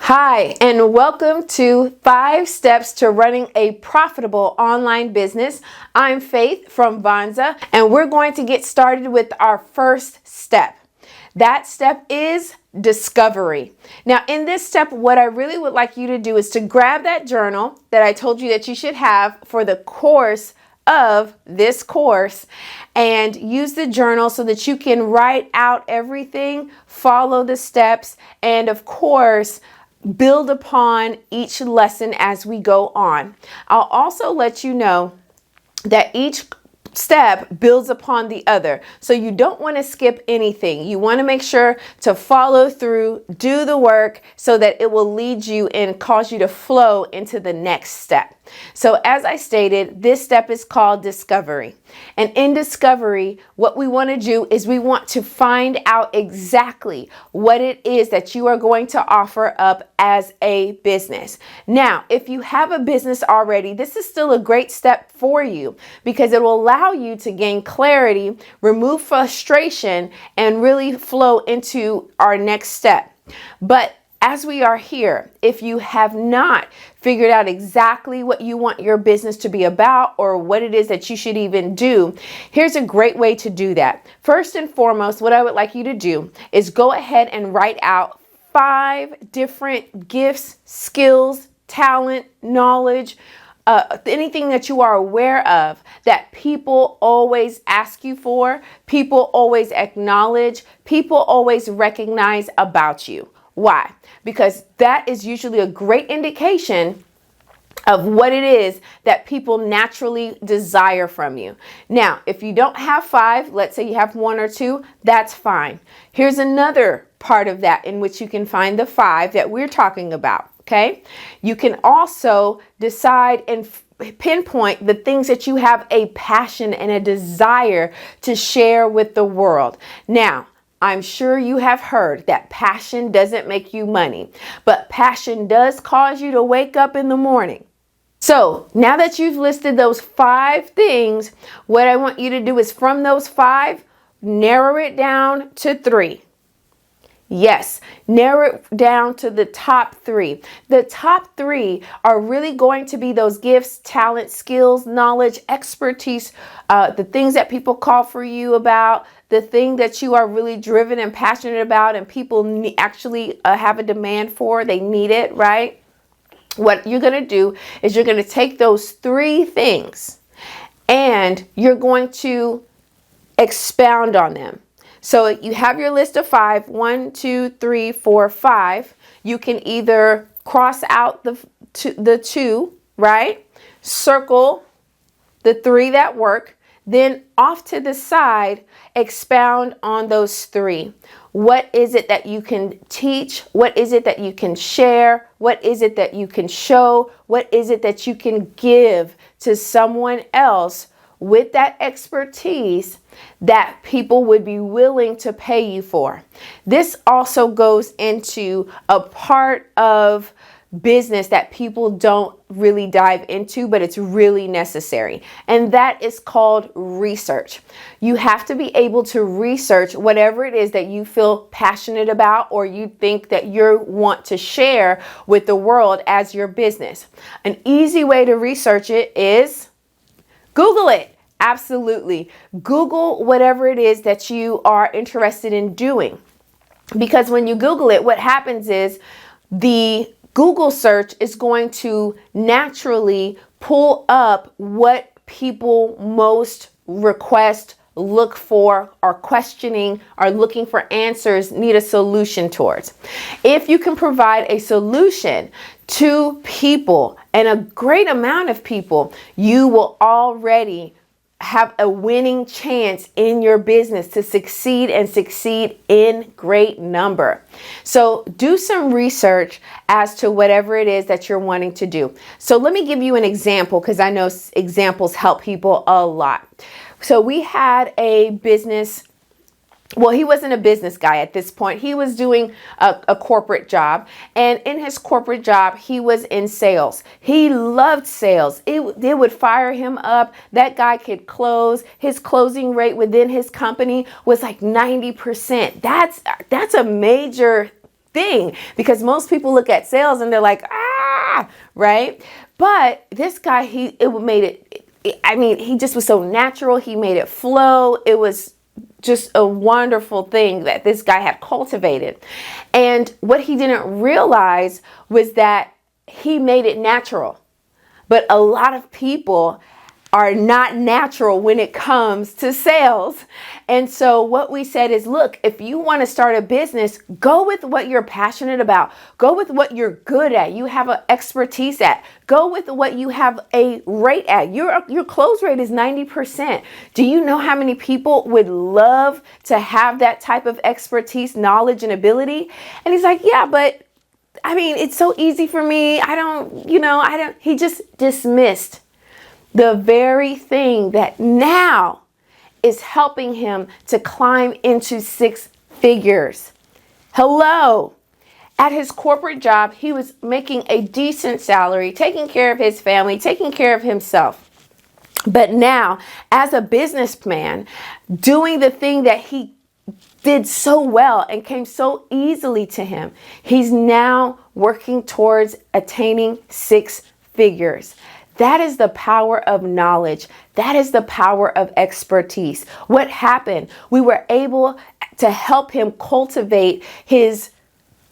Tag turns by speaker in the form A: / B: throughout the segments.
A: Hi, and welcome to 5 Steps to Running a Profitable Online Business. I'm Faith from Vanza, and we're going to get started with our first step. That step is discovery. Now, in this step, what I really would like you to do is to grab that journal that I told you that you should have for the course of this course and use the journal so that you can write out everything, follow the steps, and of course, build upon each lesson as we go on. I'll also let you know that each step builds upon the other. So you don't want to skip anything. You want to make sure to follow through, do the work so that it will lead you and cause you to flow into the next step. So as I stated, this step is called discovery. And in discovery, what we want to do is we want to find out exactly what it is that you are going to offer up as a business. Now, if you have a business already, this is still a great step for you because it will allow you to gain clarity, remove frustration, and really flow into our next step. But as we are here, if you have not figured out exactly what you want your business to be about or what it is that you should even do, here's a great way to do that. First and foremost, what I would like you to do is go ahead and write out 5 different gifts, skills, talent, knowledge, anything that you are aware of that people always ask you for, people always acknowledge, people always recognize about you. Why? Because that is usually a great indication of what it is that people naturally desire from you. Now, if you don't have 5, let's say you have 1 or 2, that's fine. Here's another part of that in which you can find the 5 that we're talking about. Okay. You can also decide and pinpoint the things that you have a passion and a desire to share with the world. Now, I'm sure you have heard that passion doesn't make you money, but passion does cause you to wake up in the morning. So now that you've listed those 5 things, what I want you to do is from those 5, narrow it down to 3. Yes, narrow it down to the top 3. The top 3 are really going to be those gifts, talent, skills, knowledge, expertise, the things that people call for you about, the thing that you are really driven and passionate about and people actually have a demand for. They need it, right? What you're going to do is you're going to take those 3 things and you're going to expound on them. So you have your list of 5, 1, 2, 3, 4, 5. You can either cross out the 2, right? Circle the 3 that work. Then off to the side, expound on those 3. What is it that you can teach? What is it that you can share? What is it that you can show? What is it that you can give to someone else with that expertise that people would be willing to pay you for? This also goes into a part of business that people don't really dive into, but it's really necessary. And that is called research. You have to be able to research whatever it is that you feel passionate about or you think that you want to share with the world as your business. An easy way to research it is Google it. Absolutely. Google whatever it is that you are interested in doing. Because when you Google it, what happens is the Google search is going to naturally pull up what people most request, look for, are questioning, are looking for answers, need a solution towards. If you can provide a solution to people and a great amount of people, you will already have a winning chance in your business to succeed and succeed in great number. So do some research as to whatever it is that you're wanting to do. So let me give you an example because I know examples help people a lot. So we had a business. Well, he wasn't a business guy at this point. He was doing a corporate job. And in his corporate job, he was in sales. He loved sales. It would fire him up. That guy could close. His closing rate within his company was like 90%. That's a major thing, because most people look at sales and they're like, right? But this guy, he just was so natural. He made it flow. It was just a wonderful thing that this guy had cultivated. And what he didn't realize was that he made it natural. But a lot of people are not natural when it comes to sales. And so what we said is, look, if you want to start a business, go with what you're passionate about. Go with what you're good at. You have an expertise at. Go with what you have a rate at. Your close rate is 90%. Do you know how many people would love to have that type of expertise, knowledge, and ability? And he's like, yeah, but it's so easy for me. He just dismissed the very thing that now is helping him to climb into 6 figures. Hello. At his corporate job, he was making a decent salary, taking care of his family, taking care of himself. But now, as a businessman, doing the thing that he did so well and came so easily to him, he's now working towards attaining 6 figures. That is the power of knowledge. That is the power of expertise. What happened? We were able to help him cultivate his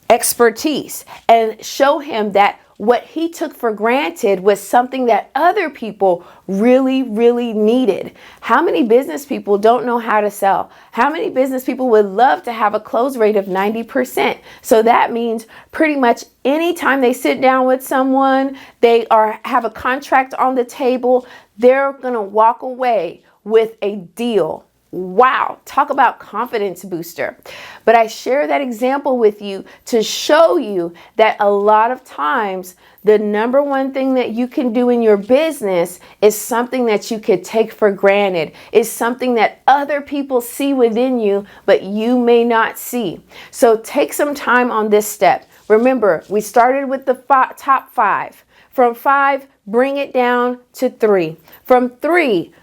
A: expertise and show him that what he took for granted was something that other people really, really needed. How many business people don't know how to sell? How many business people would love to have a close rate of 90%? So that means pretty much anytime they sit down with someone, have a contract on the table, they're going to walk away with a deal. Wow, talk about confidence booster. But I share that example with you to show you that a lot of times the number one thing that you can do in your business is something that you could take for granted, is something that other people see within you, but you may not see. So take some time on this step. Remember, we started with the top 5. From 5, bring it down to 3. From 3,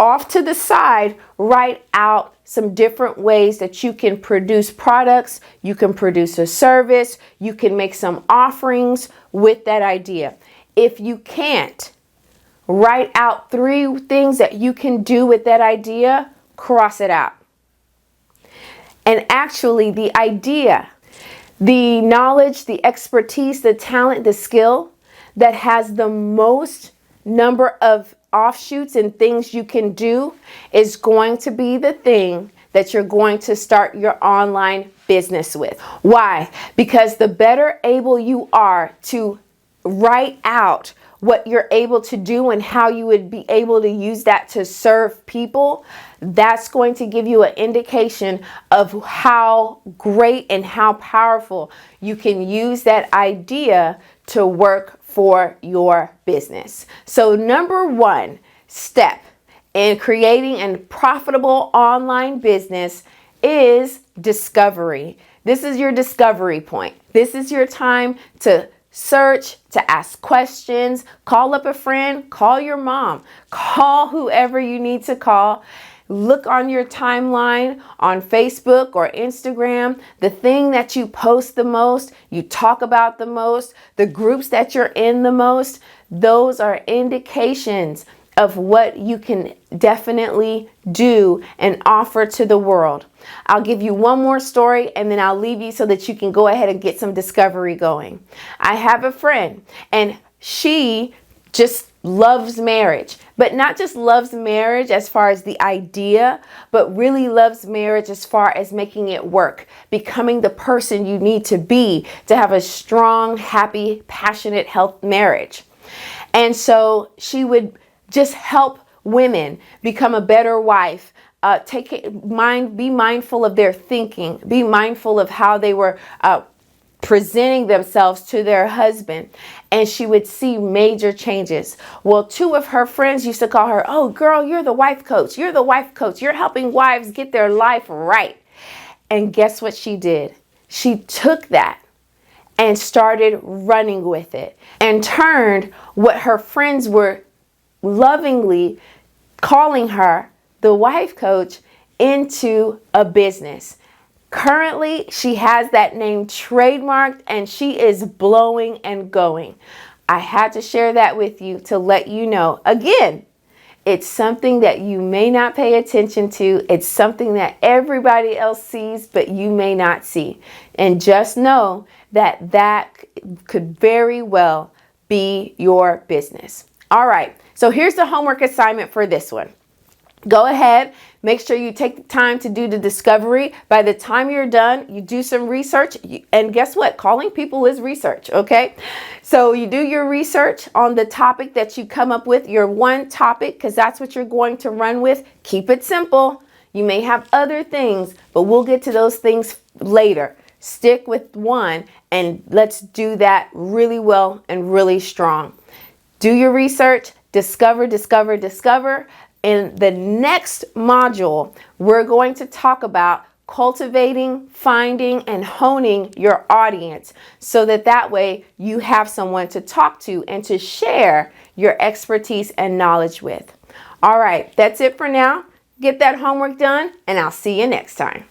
A: off to the side, write out some different ways that you can produce products, you can produce a service, you can make some offerings with that idea. If you can't, write out 3 things that you can do with that idea, cross it out. And actually, the idea, the knowledge, the expertise, the talent, the skill that has the most number of offshoots and things you can do is going to be the thing that you're going to start your online business with. Why? Because the better able you are to write out what you're able to do and how you would be able to use that to serve people, that's going to give you an indication of how great and how powerful you can use that idea to work for your business. So number 1 step in creating a profitable online business is discovery. This is your discovery point. This is your time to search, to ask questions, call up a friend, call your mom, call whoever you need to call. Look on your timeline on Facebook or Instagram, the thing that you post the most, you talk about the most, the groups that you're in the most, those are indications of what you can definitely do and offer to the world. I'll give you one more story and then I'll leave you so that you can go ahead and get some discovery going. I have a friend and she just loves marriage, but not just loves marriage as far as the idea, but really loves marriage as far as making it work, becoming the person you need to be to have a strong, happy, passionate, healthy marriage. And so she would just help women become a better wife, be mindful of their thinking, be mindful of how they were presenting themselves to their husband, and she would see major changes. Well, 2 of her friends used to call her, "Oh, girl, you're the wife coach. You're the wife coach. You're helping wives get their life right." And guess what she did? She took that and started running with it and turned what her friends were lovingly calling her, the wife coach, into a business. Currently, she has that name trademarked and she is blowing and going. I had to share that with you to let you know. Again, it's something that you may not pay attention to. It's something that everybody else sees, but you may not see. And just know that that could very well be your business. All right, so here's the homework assignment for this one. Go ahead, make sure you take the time to do the discovery. By the time you're done, you do some research. And guess what? Calling people is research, okay? So you do your research on the topic that you come up with, your one topic, because that's what you're going to run with. Keep it simple. You may have other things, but we'll get to those things later. Stick with one and let's do that really well and really strong. Do your research, discover, discover, discover. In the next module, we're going to talk about cultivating, finding, and honing your audience so that way you have someone to talk to and to share your expertise and knowledge with. All right, that's it for now. Get that homework done, and I'll see you next time.